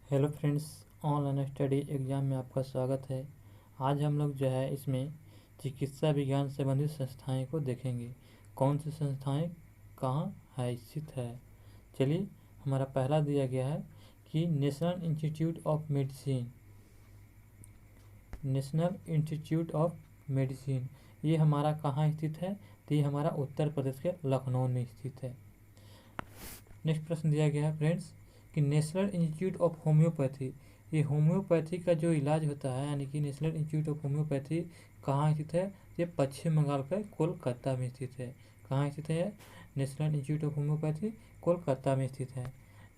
Hello friends, online study exam में आपका स्वागत है। आज हम लोग जो है इसमें चिकित्सा विज्ञान संबंधित संस्थाएं को देखेंगे। कौन सी संस्थाएं कहाँ है स्थित है। चलिए, हमारा पहला दिया गया है कि national institute of medicine. National institute of medicine ये हमारा कहाँ स्थित है, तो ये हमारा उत्तर प्रदेश के लखनऊ में स्थित है। नेक्स्ट प्रश्न दिया गया है फ्रेंड्स कि नेशनल इंस्टीट्यूट ऑफ होम्योपैथी, ये होम्योपैथी का जो इलाज होता है यानी कि नेशनल इंस्टीट्यूट ऑफ होम्योपैथी कहाँ स्थित है, ये पश्चिम बंगाल के कोलकाता में स्थित है। कहाँ स्थित है? National institute of homeopathy Kolkata में स्थित है।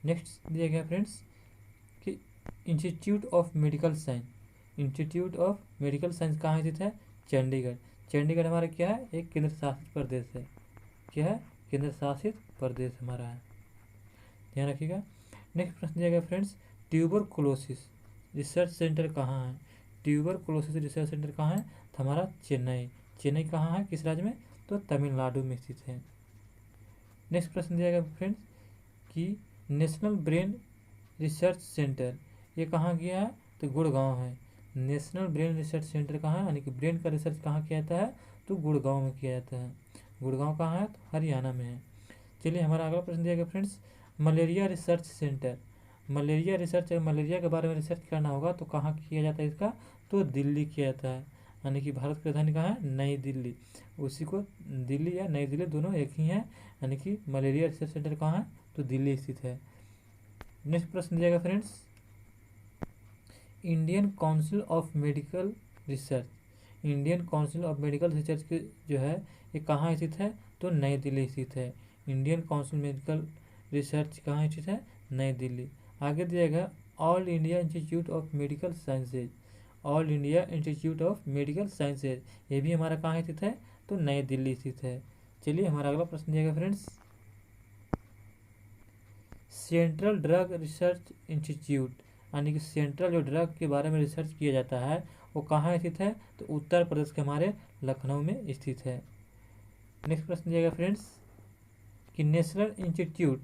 नेक्स्ट दिया गया फ्रेंड्स कि institute of medical science, institute of medical science कहाँ स्थित है? चंडीगढ़। चंडीगढ़ हमारा क्या है? एक केंद्र शासित प्रदेश है। क्या है? केंद्र शासित प्रदेश हमारा है, ध्यान रखिएगा। नेक्स्ट प्रश्न दिया गया फ्रेंड्स, ट्यूबरकुलोसिस रिसर्च सेंटर कहाँ है? ट्यूबरकुलोसिस रिसर्च सेंटर कहाँ है? तो हमारा चेन्नई। चेन्नई कहाँ है, किस राज्य में? तो तमिलनाडु में स्थित है। नेक्स्ट प्रश्न दिया गया फ्रेंड्स कि नेशनल ब्रेन रिसर्च सेंटर ये कहाँ गया है? तो गुड़गांव है। नेशनल ब्रेन रिसर्च सेंटर कहाँ है, यानी कि ब्रेन का रिसर्च कहाँ किया जाता है? तो गुड़गांव में किया जाता है। गुड़गांव कहाँ है? तो हरियाणा में है। चलिए, हमारा अगला प्रश्न दिया गया friends, malaria research centre. Malaria research, अगर मलेरिया के बारे में रिसर्च करना होगा तो कहाँ किया जाता है इसका? तो दिल्ली किया जाता है। यानी कि भारत की राजधानी कहाँ है? नई दिल्ली। उसी को दिल्ली या नई दिल्ली दोनों एक ही हैं, यानी कि मलेरिया रिसर्च सेंटर कहाँ है? तो दिल्ली स्थित है। नेक्स्ट प्रश्न दिया गया friends, Indian council of medical research. Indian council of medical research की जो है ये कहाँ स्थित है? तो नई दिल्ली स्थित है। इंडियन काउंसिल मेडिकल रिसर्च कहाँ स्थित है? नई दिल्ली। आगे दिया गया all India institute of medical sciences. All India institute of medical sciences ये भी हमारा कहाँ स्थित है? तो नई दिल्ली स्थित है। चलिए, हमारा अगला प्रश्न दिया गया friends, central drug research institute, यानी कि सेंट्रल जो ड्रग के बारे में रिसर्च किया जाता है वो कहाँ स्थित है? तो उत्तर प्रदेश के हमारे लखनऊ में स्थित है। नेक्स्ट प्रश्न दिया गया फ्रेंड्स कि नेशनल इंस्टीट्यूट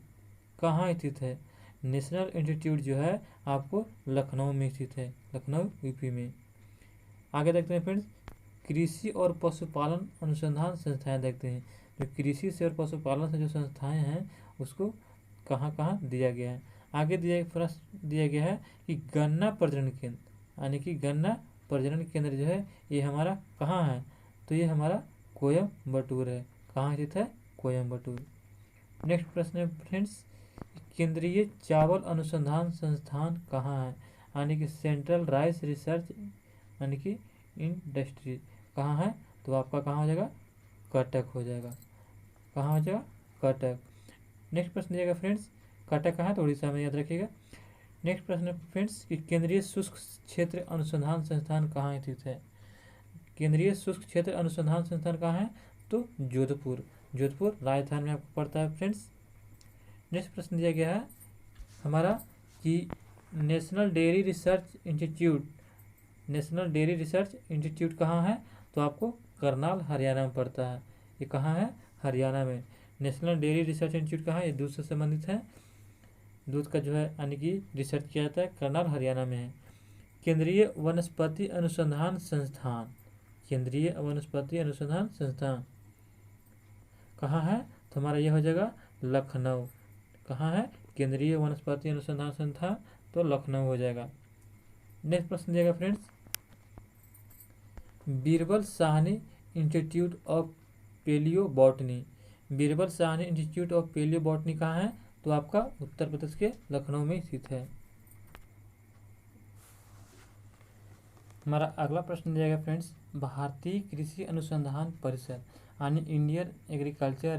कहाँ स्थित है? नेशनल इंस्टीट्यूट जो है आपको लखनऊ में स्थित है, लखनऊ यूपी में। आगे देखते हैं फ्रेंड्स, कृषि और पशुपालन अनुसंधान संस्थाएं देखते हैं। जो कृषि से और पशुपालन से जो संस्थाएं हैं उसको कहाँ कहाँ दिया गया है। आगे दिया प्रश्न दिया गया है कि गन्ना प्रजनन केंद्र, यानी कि गन्ना प्रजनन केंद्र जो है ये हमारा कहाँ है? तो ये हमारा कोयम्बटूर है। कहाँ स्थित है? कोयम्बटूर। नेक्स्ट प्रश्न है फ्रेंड्स, केंद्रीय चावल अनुसंधान संस्थान कहाँ है? यानी कि सेंट्रल राइस रिसर्च यानी कि इंडस्ट्री कहाँ है? तो आपका कहाँ हो जाएगा? कटक हो जाएगा। कहाँ हो जाएगा? कटक। नेक्स्ट प्रश्न दिएगा फ्रेंड्स, कटक कहाँ है? तो उड़ीसा में, याद रखिएगा। नेक्स्ट प्रश्न फ्रेंड्स कि केंद्रीय शुष्क क्षेत्र अनुसंधान संस्थान कहाँ स्थित है? केंद्रीय शुष्क क्षेत्र अनुसंधान संस्थान कहाँ है? तो जोधपुर। जोधपुर राजस्थान में आपको पड़ता है फ्रेंड्स। नेक्स्ट प्रश्न दिया गया है हमारा कि national dairy research institute, national dairy research institute कहाँ है? तो आपको करनाल हरियाणा में पड़ता है। ये कहाँ है? हरियाणा में। नेशनल डेयरी रिसर्च इंस्टीट्यूट कहाँ है? ये दूध से संबंधित है, दूध का जो है यानी कि रिसर्च किया जाता है, करनाल हरियाणा में है। केंद्रीय वनस्पति अनुसंधान संस्थान, केंद्रीय वनस्पति अनुसंधान संस्थान कहाँ है? तो हमारा ये हो जाएगा लखनऊ। कहाँ है? केंद्रीय वनस्पति अनुसंधान संस्थान, तो लखनऊ हो जाएगा। नेक्स्ट प्रश्न दिएगा friends, Birbal Sahni institute of palaeobotany. Birbal Sahni institute of palaeobotany कहाँ है? तो आपका उत्तर प्रदेश के लखनऊ में स्थित है। हमारा अगला प्रश्न दिया गया फ्रेंड्स, भारतीय कृषि अनुसंधान परिषद यानी इंडियन एग्रीकल्चर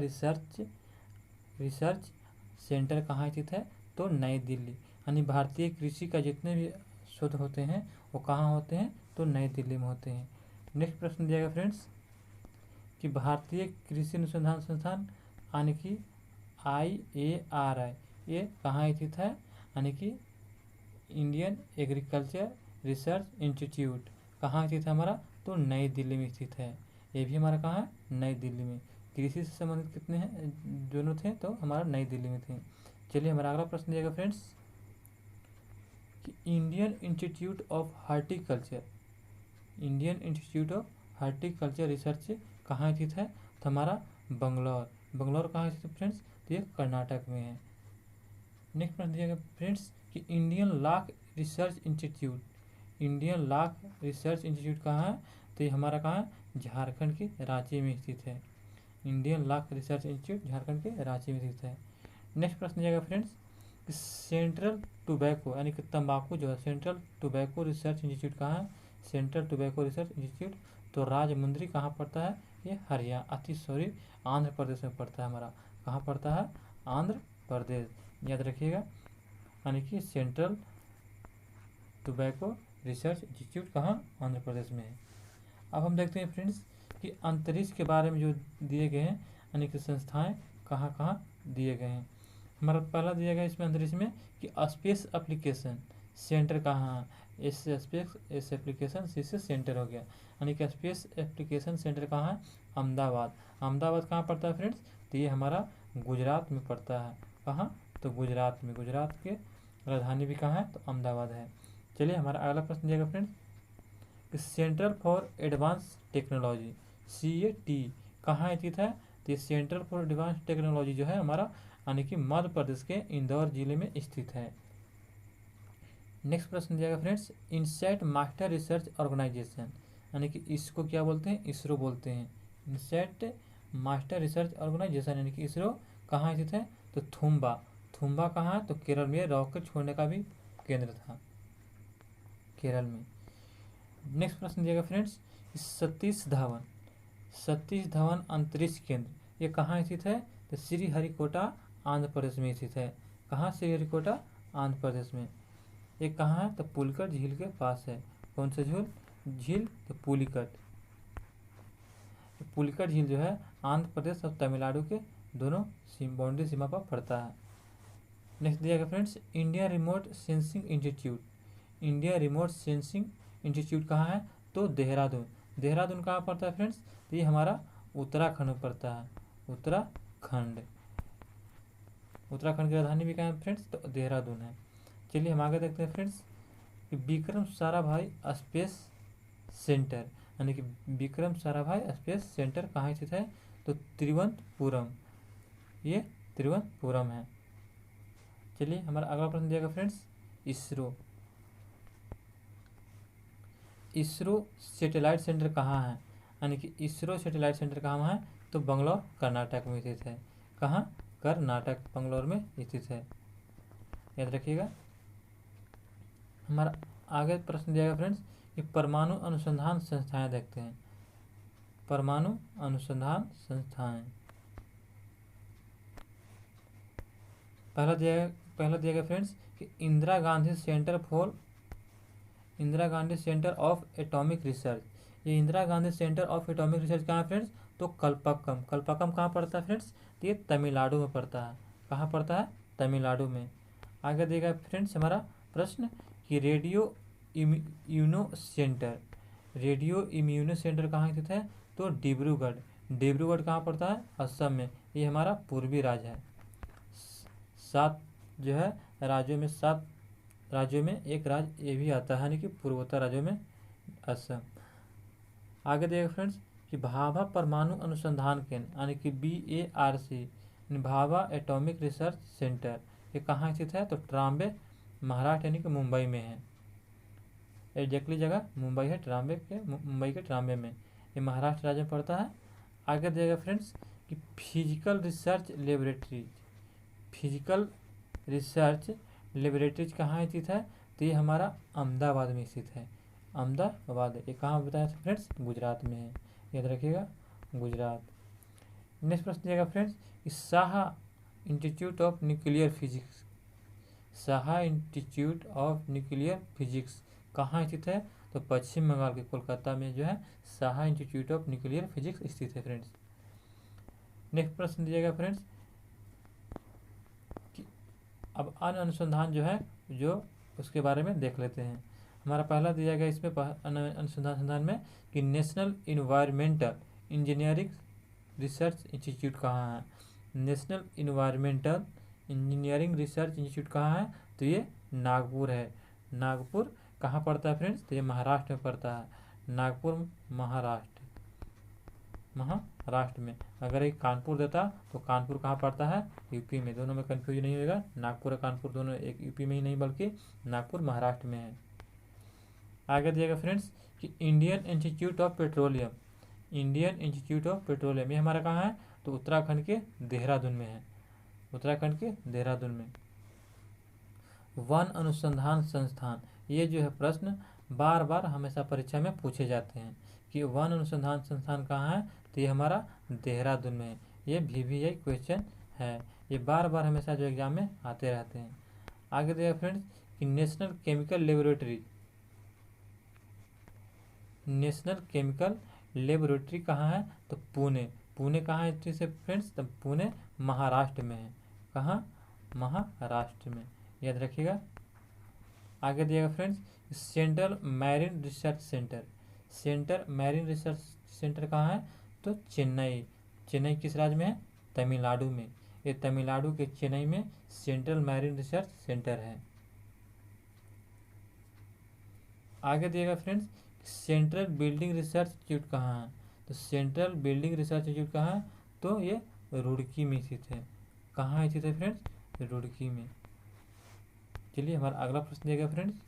रिसर्च सेंटर कहाँ स्थित है? तो नई दिल्ली। यानी भारतीय कृषि का जितने भी शोध होते हैं वो कहाँ होते हैं? तो नई दिल्ली में होते हैं। नेक्स्ट प्रश्न दिया गया फ्रेंड्स कि भारतीय कृषि अनुसंधान संस्थान यानी कि IARI ये कहाँ स्थित है? यानी कि इंडियन एग्रीकल्चर रिसर्च इंस्टीट्यूट कहाँ स्थित है हमारा? तो नई दिल्ली में स्थित है। ये भी हमारा कहाँ है? नई दिल्ली में। कृषि से संबंधित कितने हैं दोनों थे? तो हमारा नई दिल्ली में थे। चलिए, हमारा अगला प्रश्न दिएगा फ्रेंड्स कि Indian institute of horticulture, Indian institute of horticulture research कहाँ स्थित है? तो हमारा बंगलौर, बंगलौर कहाँ स्थित है फ्रेंड्स? तो ये कर्नाटक में है। नेक्स्ट प्रश्न दिया गया फ्रेंड्स कि Indian lakh research institute, Indian lakh research institute कहाँ है? तो ये हमारा कहाँ है? झारखंड के रांची में स्थित है। Indian lakh research institute Jharkhand के रांची में स्थित है। नेक्स्ट प्रश्न दिया गया फ्रेंड्स कि सेंट्रल टोबैको यानी कि तंबाकू जो है, सेंट्रल टोबैको रिसर्च इंस्टीट्यूट कहाँ है? सेंट्रल टोबैको रिसर्च इंस्टीट्यूट तो राजमुंद्री कहाँ पड़ता है? ये सॉरी आंध्र प्रदेश में पड़ता है हमारा। कहाँ पड़ता है? आंध्र प्रदेश, याद रखिएगा। यानी कि सेंट्रल टोबैको रिसर्च इंस्टीट्यूट कहाँ? आंध्र प्रदेश में है। अब हम देखते हैं फ्रेंड्स कि अंतरिक्ष के बारे में जो दिए गए हैं यानी कि संस्थाएं कहाँ कहाँ दिए गए हैं। हमारा पहला दिया गया इसमें अंतरिक्ष में कि स्पेस एप्लीकेशन सेंटर कहाँ है? एस एप्लीकेशन सी से सेंटर हो गया, यानी कि स्पेस एप्लीकेशन सेंटर कहाँ है? अहमदाबाद। अहमदाबाद कहाँ पड़ता है फ्रेंड्स? तो ये हमारा गुजरात में पड़ता है। कहाँ? तो गुजरात में। गुजरात के राजधानी भी कहाँ है? तो अहमदाबाद है। चलिए हमारा अगला प्रश्न दिएगा friends, central for advance technology CAT कहाँ स्थित है? तो ये सेंट्रल फॉर एडवांस टेक्नोलॉजी जो है हमारा यानी कि मध्य प्रदेश के इंदौर जिले में स्थित है। नेक्स्ट प्रश्न दिया गया friends, INSAT master research organisation यानी कि इसको क्या बोलते हैं? इसरो बोलते हैं। इनसैट मास्टर रिसर्च ऑर्गेनाइजेशन यानी कि इसरो कहाँ स्थित है? तो थुम्बा। थुम्बा कहाँ है? तो केरल में। रॉकेट छोड़ने का भी केंद्र था केरल में। नेक्स्ट प्रश्न दिया गया फ्रेंड्स, सतीश धवन अंतरिक्ष केंद्र ये कहाँ स्थित है? तो श्रीहरिकोटा आंध्र प्रदेश में स्थित है। कहाँ? श्रीहरिकोटा आंध्र प्रदेश में। ये कहाँ है? तो पुलिकट झील के पास है। कौन सा झील? तो पुलिकट। पुलिकट झील जो है आंध्र प्रदेश और तमिलनाडु के दोनों बाउंड्री सीमा पर पड़ता है। नेक्स्ट दिया गया friends, India remote sensing institute, India remote sensing institute कहाँ है? तो देहरादून। देहरादून कहाँ पड़ता है फ्रेंड्स? तो ये हमारा उत्तराखंड में पड़ता है। उत्तराखंड की राजधानी भी कहाँ है फ्रेंड्स? तो देहरादून है। चलिए हम आगे देखते हैं फ्रेंड्स कि विक्रम साराभाई स्पेस सेंटर यानी कि विक्रम साराभाई स्पेस सेंटर कहाँ स्थित है? तो तिरुवनंतपुरम। ये तिरुवनंतपुरम है। चलिए हमारा अगला प्रश्न दिया गया फ्रेंड्स, इसरो सैटेलाइट सेंटर कहाँ है? यानी कि इसरो सैटेलाइट सेंटर कहाँ है? तो बंगलौर कर्नाटक में स्थित है। कहाँ? कर्नाटक, बंगलौर में स्थित है, याद रखिएगा। हमारा आगे प्रश्न दिया गया फ्रेंड्स कि परमाणु अनुसंधान संस्थाएं देखते हैं। परमाणु अनुसंधान संस्थाएं पहला दिया गया फ्रेंड्स कि Indira Gandhi centre of atomic research. ये Indira Gandhi centre of atomic research कहाँ है फ्रेंड्स? तो कल्पक्कम कहाँ पड़ता है फ्रेंड्स? तो ये तमिलनाडु में पड़ता है। कहाँ पड़ता है? तमिलनाडु में। आगे दिया फ्रेंड्स हमारा प्रश्न कि रेडियो इम्यूनो सेंटर कहाँ स्थित है? तो डिब्रूगढ़ कहाँ पड़ता है? असम में। ये हमारा पूर्वी राज्य है। 7 जो है राज्यों में एक राज्य ये भी आता है, यानी कि पूर्वोत्तर राज्यों में असम। आगे देखिए फ्रेंड्स कि भाभा परमाणु अनुसंधान केंद्र यानी कि BARC Bhabha atomic research centre ये कहाँ स्थित है? तो ट्राम्बे महाराष्ट्र यानी कि मुंबई में है। एग्जैक्टली जगह मुंबई है, मुंबई के ट्राम्बे में। ये महाराष्ट्र राज्य में पड़ता है। आगे दिएगा फ्रेंड्स कि फिजिकल रिसर्च लेबोरेटरीज कहाँ स्थित है? तो ये हमारा अहमदाबाद में स्थित है। अहमदाबाद ये कहाँ बताया फ्रेंड्स? गुजरात में है, याद रखिएगा, गुजरात। नेक्स्ट प्रश्न दिएगा फ्रेंड्स कि Saha institute of nuclear physics कहाँ स्थित है? तो पश्चिम बंगाल के कोलकाता में जो है Saha institute of nuclear physics स्थित है फ्रेंड्स। नेक्स्ट प्रश्न दिएगा फ्रेंड्स कि अब अन्य अनुसंधान जो है जो उसके बारे में देख लेते हैं। हमारा पहला दिया गया इसमें अनुसंधान में कि national environmental engineering research institute कहाँ है? National environmental engineering research institute कहाँ है? तो ये नागपुर है। नागपुर कहाँ पड़ता है फ्रेंड्स? तो ये महाराष्ट्र में पड़ता है, नागपुर महाराष्ट्र में। अगर एक कानपुर देता तो कानपुर कहाँ पड़ता है? यूपी में। दोनों में कन्फ्यूज नहीं होगा, नागपुर और कानपुर दोनों एक यूपी में ही नहीं बल्कि नागपुर महाराष्ट्र में है। आगे दिएगा फ्रेंड्स कि Indian institute of petroleum, Indian institute of petroleum ये हमारा कहाँ है? तो उत्तराखंड के देहरादून में है, उत्तराखंड के देहरादून में। वन अनुसंधान संस्थान, ये जो है प्रश्न बार बार हमेशा परीक्षा में पूछे जाते हैं कि वन अनुसंधान संस्थान कहाँ है? तो ये हमारा देहरादून में है। ये VVI क्वेश्चन है, ये बार बार हमेशा जो एग्जाम में आते रहते हैं। आगे देखिए फ्रेंड्स कि national chemical laboratory, national chemical laboratory कहाँ है? तो पुणे, पुणे कहाँ है इससे फ्रेंड्स? तो पुणे महाराष्ट्र में है। कहाँ? महाराष्ट्र में, याद रखिएगा। आगे दिएगा friends central marine research centre, centre marine research centre कहाँ है? तो चेन्नई, चेन्नई किस राज्य में है? तमिलनाडु में। ये तमिलनाडु के चेन्नई में सेंट्रल मैरीन रिसर्च सेंटर है। आगे दिएगा friends central building research institute कहाँ है? तो सेंट्रल बिल्डिंग रिसर्च इंस्टीट्यूट कहाँ है? तो ये रुड़की में स्थित है। कहाँ स्थित है फ्रेंड्स? रुड़की में। चलिए हमारा अगला प्रश्न दिएगा friends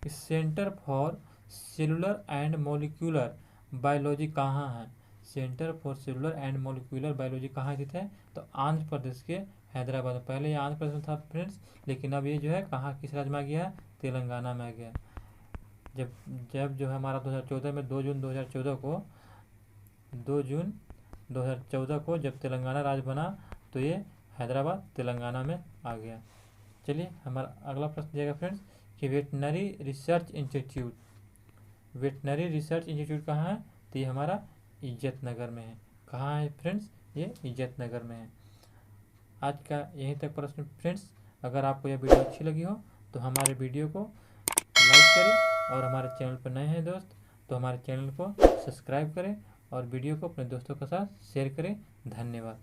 centre for cellular and molecular biology कहाँ है? Centre for cellular and molecular biology कहाँ स्थित है? तो आंध्र प्रदेश के हैदराबाद में। पहले ये आंध्र प्रदेश में था फ्रेंड्स, लेकिन अब ये जो है कहाँ किस राज्य में आ गया है? तेलंगाना में आ गया। जब जो है हमारा 2014 में 2 जून 2014 को 2 जून 2014 को जब तेलंगाना राज्य बना तो ये हैदराबाद तेलंगाना में आ गया। चलिए हमारा अगला प्रश्न दिएगा फ्रेंड्स कि veterinary research institute, veterinary research institute कहाँ है? तो ये हमारा इज्जतनगर में है। कहाँ है फ्रेंड्स? ये इज्जतनगर में है। आज का यहीं तक प्रश्न फ्रेंड्स। अगर आपको यह वीडियो अच्छी लगी हो तो हमारे वीडियो को लाइक करें, और हमारे चैनल पर नए हैं दोस्त तो हमारे चैनल को सब्सक्राइब करें और वीडियो को अपने दोस्तों के साथ शेयर करें। धन्यवाद।